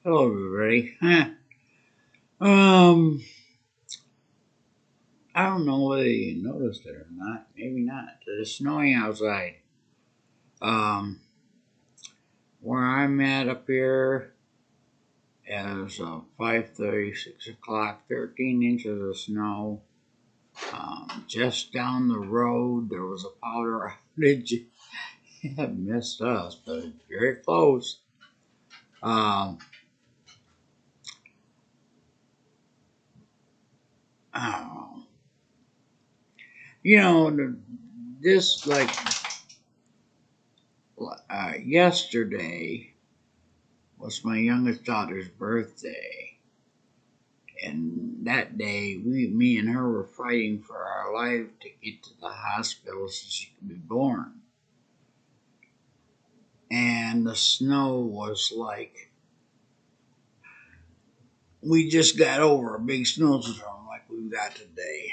Hello, everybody. Um, I don't know whether you noticed it or not. Maybe not. It's snowing outside. Um, where I'm at up here is 5:30, 6 o'clock, 13 inches of snow. Just down the road, there was a power outage. It missed us, but it's very close. Um, I don't know. You know, this like yesterday was my youngest daughter's birthday. And that day, me and her were fighting for our life to get to the hospital so she could be born. And the snow was like, we just got over a big snowstorm like we've got today.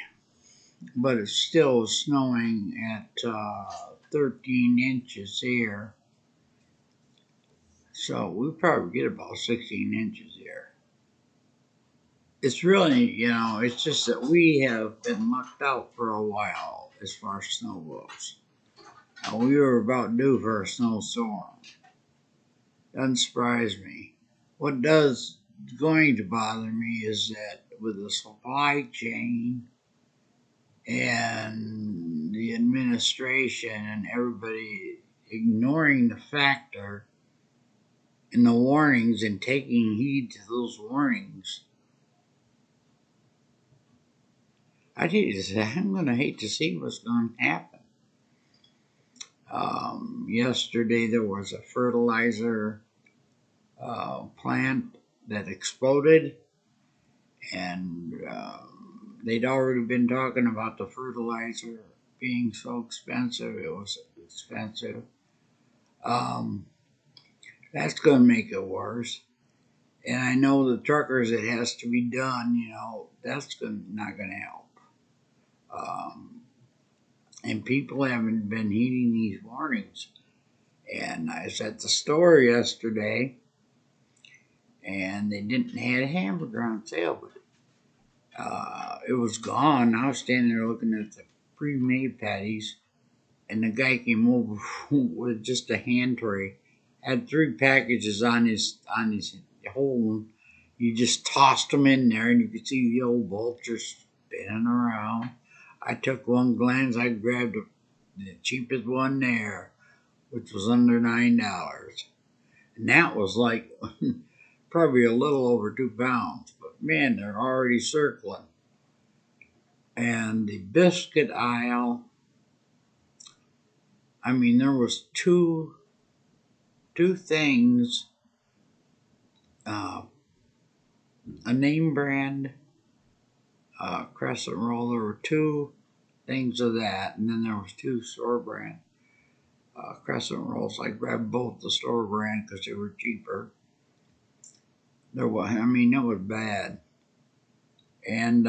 But it still was snowing at 13 inches here. So we probably get about 16 inches here. It's really, it's just that we have been lucked out for a while as far as snow goes. We were about due for a snowstorm. Doesn't surprise me. What does going to bother me is that with the supply chain and the administration and everybody ignoring the factor and the warnings and taking heed to those warnings, I'm going to hate to see what's going to happen. Yesterday there was a fertilizer plant that exploded, and they'd already been talking about the fertilizer being so expensive. It was expensive. Um, that's going to make it worse. And I know the truckers, it has to be done. That's not going to help. And people haven't been heeding these warnings. And I was at the store yesterday, and they didn't have a hamburger on sale, but it was gone. I was standing there looking at the pre-made patties, and the guy came over with just a hand tray. Had 3 packages on his whole. You just tossed them in there, and you could see the old vultures spinning around. I took one glance. I grabbed the cheapest one there, which was under $9, and that was like probably a little over 2 pounds. But man, they're already circling. And the biscuit aisle, I mean, there was two things, a name brand crescent roll. There were 2 things of that, and then there was 2 store brand crescent rolls. I grabbed both the store brand because they were cheaper. It was bad. And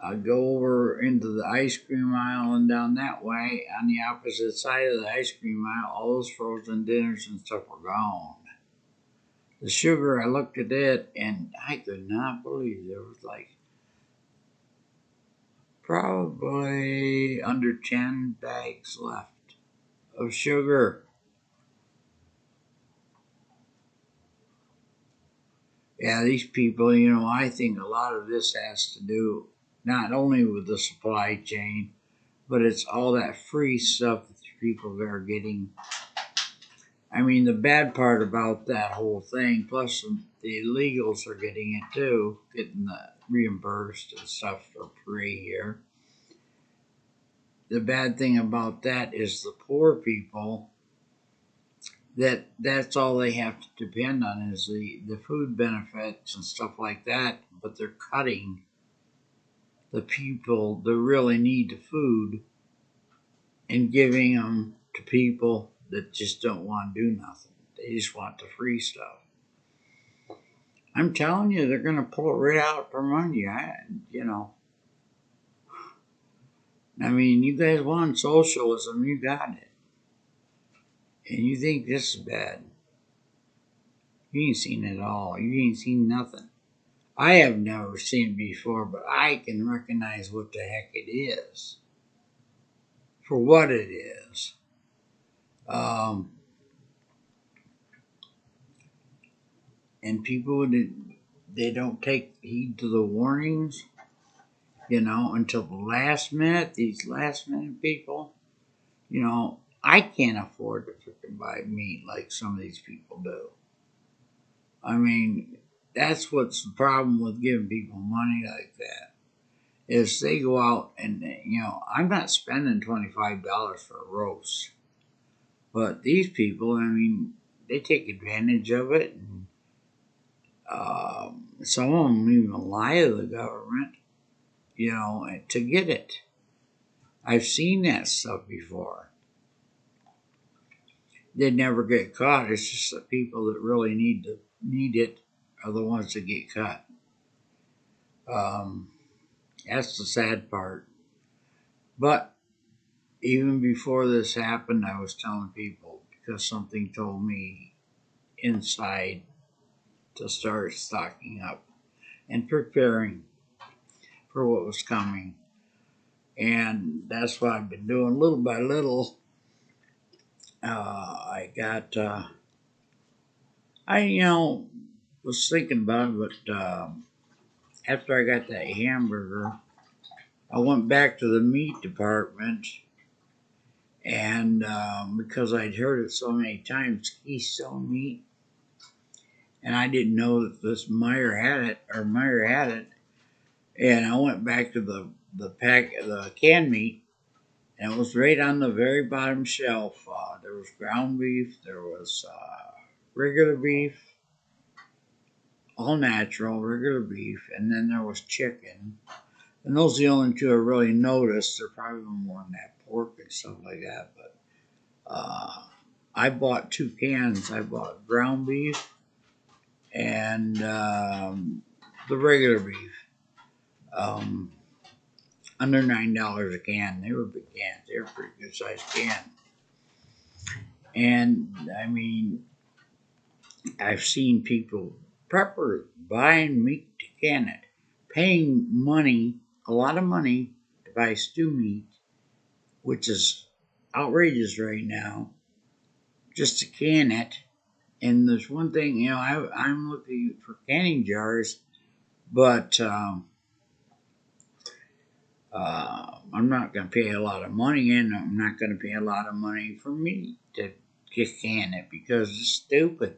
I'd go over into the ice cream aisle and down that way. On the opposite side of the ice cream aisle, all those frozen dinners and stuff were gone. The sugar, I looked at it and I could not believe there was like probably under 10 bags left of sugar. Yeah, these people, I think a lot of this has to do not only with the supply chain, but it's all that free stuff that people are getting. I mean, the bad part about that whole thing, plus the illegals are getting it too, getting the reimbursed and stuff for free here. The bad thing about that is the poor people, that's all they have to depend on is the food benefits and stuff like that, but they're cutting the people that really need the food and giving them to people that just don't want to do nothing. They just want the free stuff. I'm telling you, they're going to pull it right out from under you. I mean, you guys want socialism, you got it. And you think this is bad. You ain't seen it all. You ain't seen nothing. I have never seen it before, but I can recognize what the heck it is for what it is. And people, they don't take heed to the warnings, until the last minute. These last minute people, I can't afford to freaking buy meat like some of these people do. I mean, that's what's the problem with giving people money like that. Is they go out and, I'm not spending $25 for a roast. But these people, I mean, they take advantage of it. And, some of them even lie to the government, to get it. I've seen that stuff before. They never get caught. It's just the people that really need it are the ones that get caught. That's the sad part. But even before this happened, I was telling people because something told me inside to start stocking up and preparing for what was coming. And that's what I've been doing little by little. I was thinking about it, but after I got that hamburger, I went back to the meat department, and because I'd heard it so many times, Keystone Meat, and I didn't know that this Meyer had it, and I went back to the canned meat, and it was right on the very bottom shelf. There was ground beef, there was regular beef, all natural, regular beef, and then there was chicken. And those are the only two I really noticed. They're probably more than that pork and stuff like that. But I bought 2 cans. I bought ground beef and the regular beef. Under $9 a can. They were big cans. They were pretty good sized can. And I mean, I've seen people prepper buying meat to can it, paying money, a lot of money to buy stew meat, which is outrageous right now, just to can it. And there's one thing, I'm looking for canning jars, but I'm not going to pay a lot of money, and I'm not going to pay a lot of money for meat to can it because it's stupid.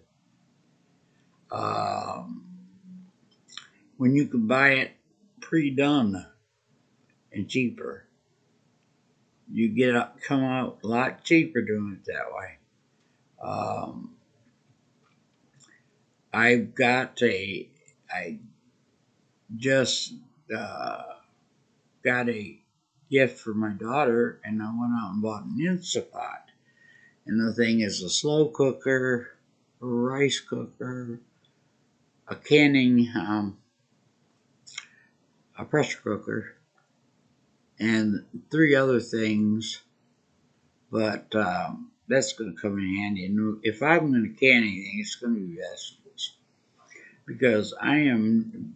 When you can buy it pre-done and cheaper, you come out a lot cheaper doing it that way. I just got a gift for my daughter, and I went out and bought an Instapot. And the thing is a slow cooker, a rice cooker, a canning, a pressure cooker, and 3 other things. But that's going to come in handy. And if I'm going to can anything, it's going to be vegetables. Because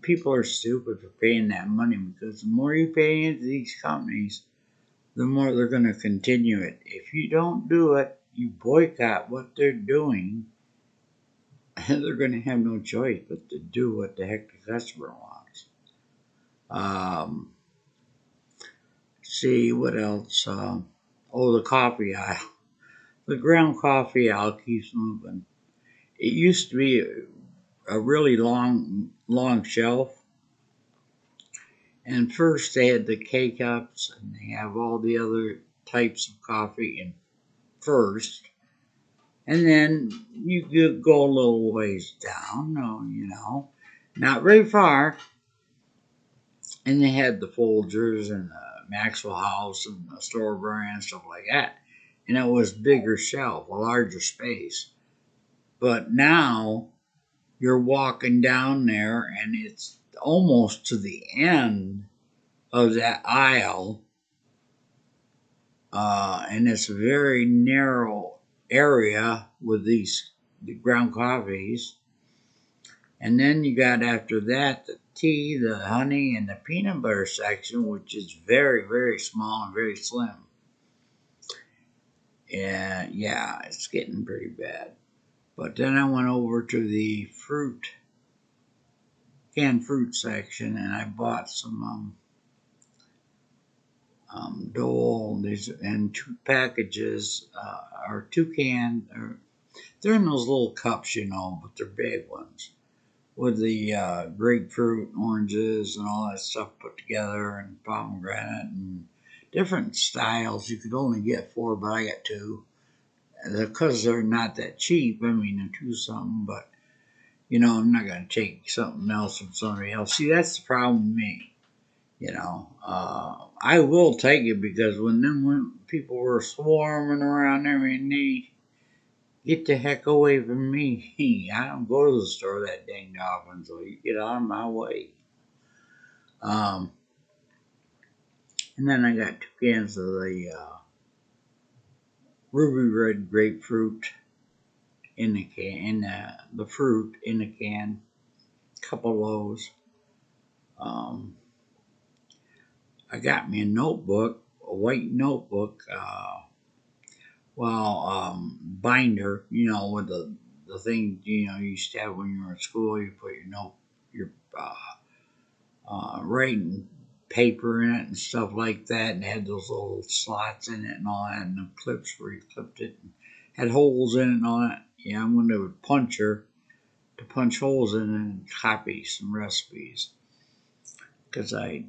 people are stupid for paying that money, because the more you pay into these companies, the more they're going to continue it. If you don't do it, you boycott what they're doing, and they're going to have no choice but to do what the heck the customer wants. See, what else? The coffee aisle. The ground coffee aisle keeps moving. It used to be a really long shelf. And first they had the K-cups, and they have all the other types of coffee in first. And then you could go a little ways down, not very far. And they had the Folgers and the Maxwell House and the store brand, stuff like that. And it was bigger shelf, a larger space. But now you're walking down there, and it's almost to the end of that aisle, and it's a very narrow area with the ground coffees, And then you got after that the tea, the honey, and the peanut butter section, which is very, very small and very slim. And yeah, it's getting pretty bad. But then I went over to the canned fruit section, and I bought some Dole and 2 packages, or 2 cans. They're in those little cups, but they're big ones with the grapefruit, oranges, and all that stuff put together, and pomegranate and different styles. You could only get 4, but I got 2 because they're not that cheap. I mean, they're 2 something, but I'm not going to take something else from somebody else. See, that's the problem with me. I will take it because when people were swarming around there, and they get the heck away from me. I don't go to the store that dang often, so you get out of my way. Um, and then I got 2 cans of the ruby red grapefruit in the can, the fruit in the can. Couple of those. I got me a notebook, a white notebook. Binder, with the thing, you used to have when you were in school. You put your writing paper in it and stuff like that, and it had those little slots in it and all that, and the clips where you clipped it, and had holes in it and all that. Yeah, I'm going to a puncher to punch holes in it and copy some recipes, because I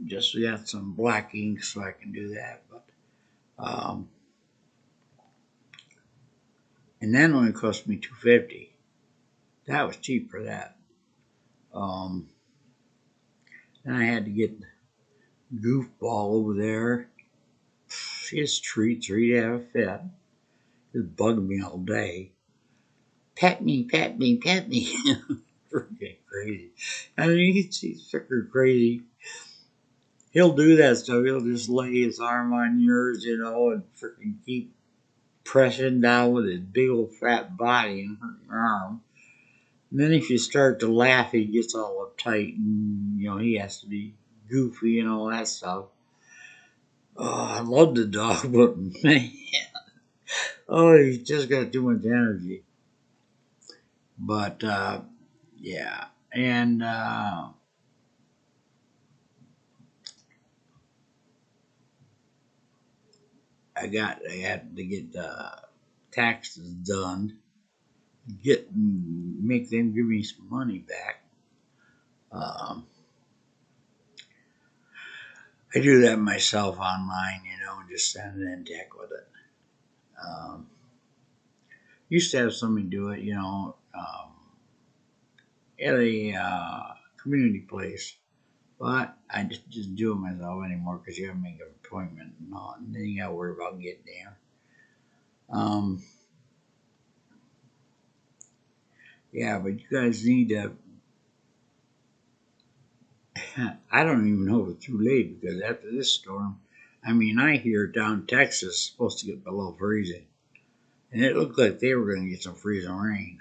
just got some black ink so I can do that. But and that only cost me $2.50. That was cheap for that. And I had to get Goofball over there. His treats are eat out of fit. Just bugging me all day. Pet me, pet me, pet me. Freaking crazy. I mean, he's freaking crazy. He'll do that stuff. He'll just lay his arm on yours, and freaking keep pressing down with his big old fat body and hurt your arm. And then if you start to laugh, he gets all uptight, and he has to be goofy and all that stuff. Oh, I love the dog, but man, he's just got too much energy. But yeah, and I had to get taxes done, make them give me some money back. I do that myself online, just send it in tech with it. Used to have somebody do it, at a community place, but I just do it myself anymore because you have to make an appointment and all, and then you got to worry about getting there. Yeah, but you guys need to. I don't even know if it's too late because after this storm, I hear down Texas is supposed to get below freezing, and it looked like they were going to get some freezing rain.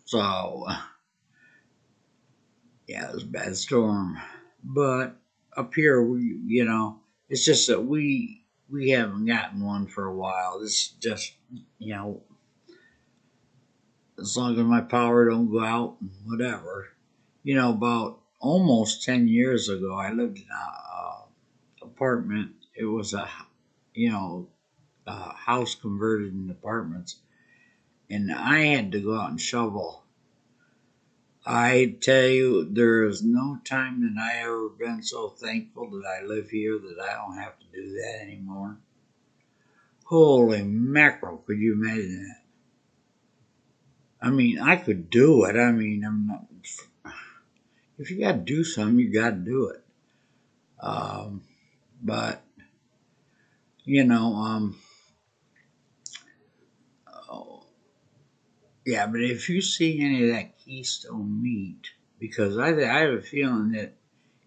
So yeah, it was a bad storm. But up here, it's just that we haven't gotten one for a while. This is just, as long as my power don't go out and whatever. About almost 10 years ago, I lived in a apartment. It was a house converted into apartments, and I had to go out and shovel. I tell you, there is no time that I ever been so thankful that I live here that I don't have to do that anymore. Holy mackerel, could you imagine that? I could do it. I'm not. If you got to do something, you got to do it. But you know, oh, yeah. But if you see any of that Keystone meat, because I have a feeling that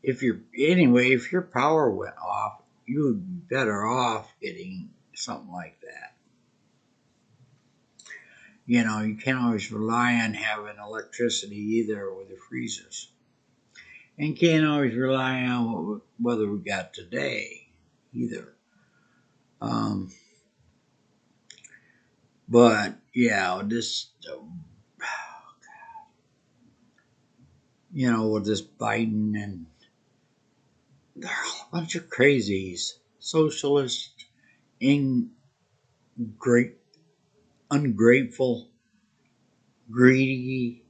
if your power went off, you would be better off getting something like that. You can't always rely on having electricity either with the freezes. And can't always rely on what weather we got today either. Um, but yeah, with this Biden and they're all a bunch of crazies, socialist, great, ungrateful, greedy,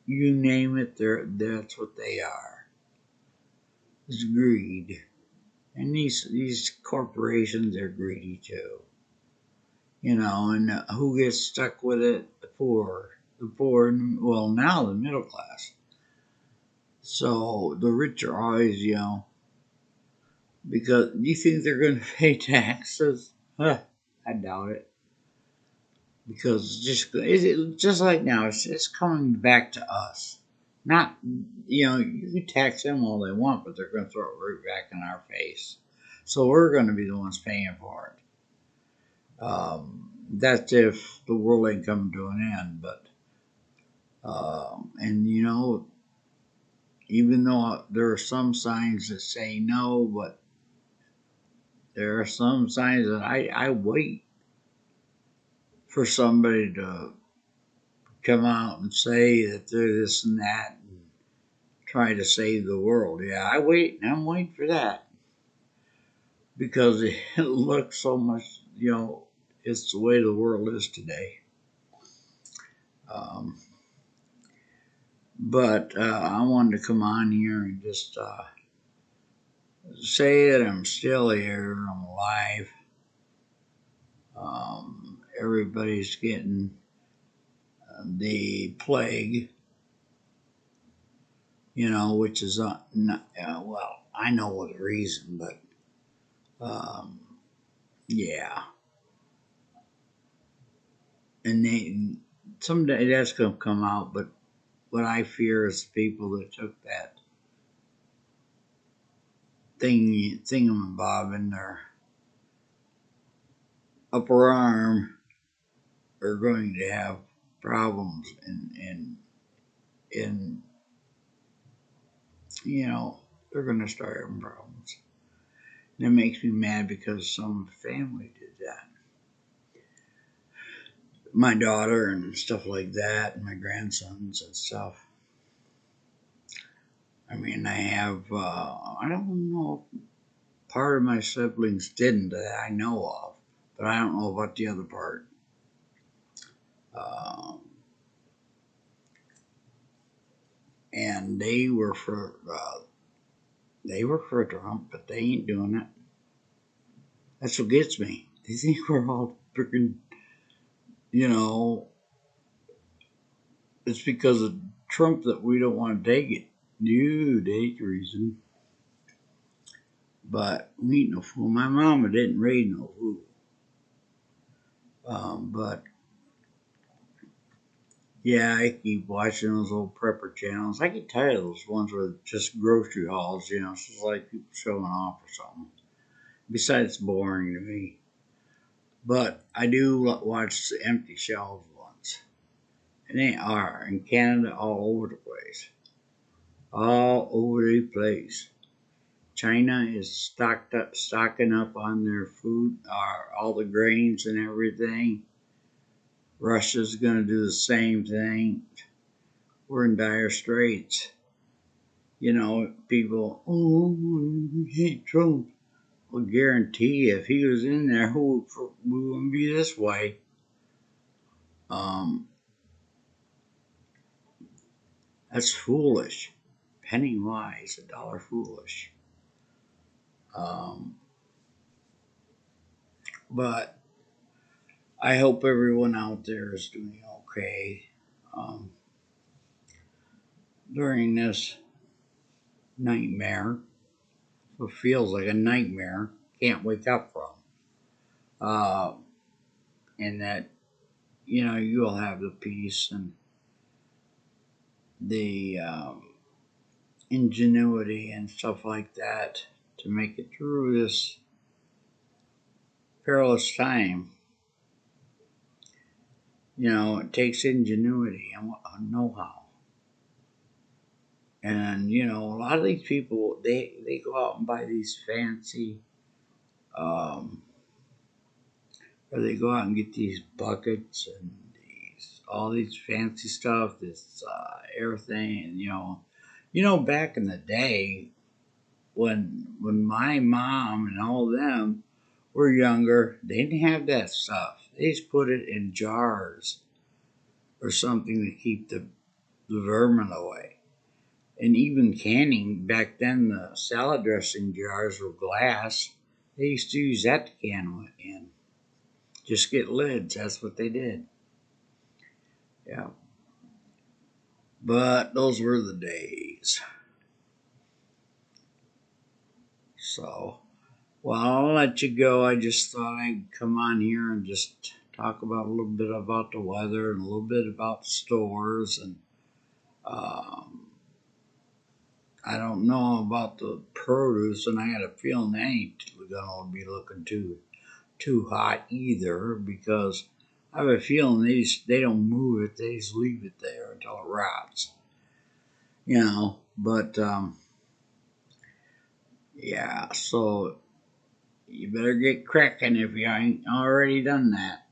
you name it. That's what they are. It's greed, and these corporations are greedy too. And who gets stuck with it? The poor. The poor, well, now the middle class. So the rich are always, because you think they're going to pay taxes? Huh, I doubt it. Because just like now, it's coming back to us. Not, you can tax them all they want, but they're going to throw it right back in our face. So we're going to be the ones paying for it. That's if the world ain't coming to an end. But and even though there are some signs that say no, but there are some signs that I wait for somebody to come out and say that they're this and that and try to save the world. Yeah, I'm waiting for that because it looks so much, it's the way the world is today. Um, but I wanted to come on here and just say that I'm still here, I'm alive. Everybody's getting the plague, which is not, well, I know the reason, but yeah, and someday that's gonna come out. But what I fear is the people that took that thingamabob in their upper arm are going to have problems, and they're going to start having problems. And it makes me mad because some family did that. My daughter and stuff like that, and my grandsons and stuff. I mean, I don't know if part of my siblings didn't that I know of, but I don't know about the other part. Um, and they were for Trump, but they ain't doing it. That's what gets me. They think we're all freaking, you know, it's because of Trump that we don't want to take it. You take reason. But we ain't no fool. My mama didn't raise no fool. But yeah, I keep watching those old prepper channels. I get tired of those ones with just grocery hauls, It's just like people showing off or something. Besides, it's boring to me. But I do watch the empty shelves ones. And they are in Canada all over the place. All over the place. China is stocking up on their food, all the grains and everything. Russia's going to do the same thing. We're in dire straits. People, oh, we hate Trump. I'll guarantee you, if he was in there, we wouldn't be this way. Um, that's foolish. Penny wise, a dollar foolish. Um, but I hope everyone out there is doing okay during this nightmare. It feels like a nightmare. Can't wake up from. Uh, and that, you'll have the peace and the ingenuity and stuff like that to make it through this perilous time. it takes ingenuity and know-how. And, a lot of these people, they go out and buy these fancy, or they go out and get these buckets and all these fancy stuff, this everything. And, back in the day, when my mom and all of them were younger, they didn't have that stuff. They just put it in jars or something to keep the vermin away. And even canning, back then the salad dressing jars were glass. They used to use that to can in. Just get lids, that's what they did. Yeah. But those were the days. So, well, I'll let you go. I just thought I'd come on here and just talk about a little bit about the weather and a little bit about the stores. And I don't know about the produce, and I had a feeling they ain't gonna be looking too hot either, because I have a feeling they don't move it. They just leave it there until it rots. But yeah. So you better get cracking if you ain't already done that.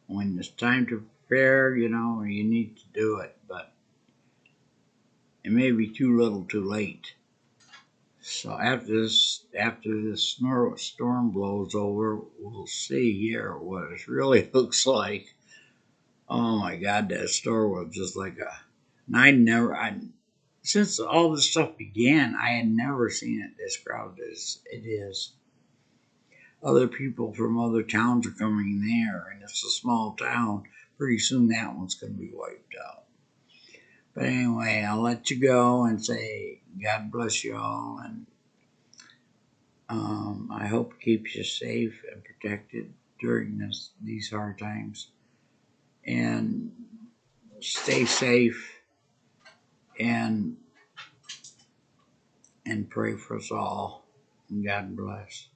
When it's time to prepare, you need to do it, but it may be too little, too late. So after this storm blows over, we'll see here what it really looks like. Oh my God, that store was just like since all this stuff began, I had never seen it this crowded as it is. Other people from other towns are coming there, and it's a small town. Pretty soon that one's going to be wiped out. But anyway, I'll let you go and say God bless you all, and I hope it keeps you safe and protected during these hard times. And stay safe and pray for us all. And God bless.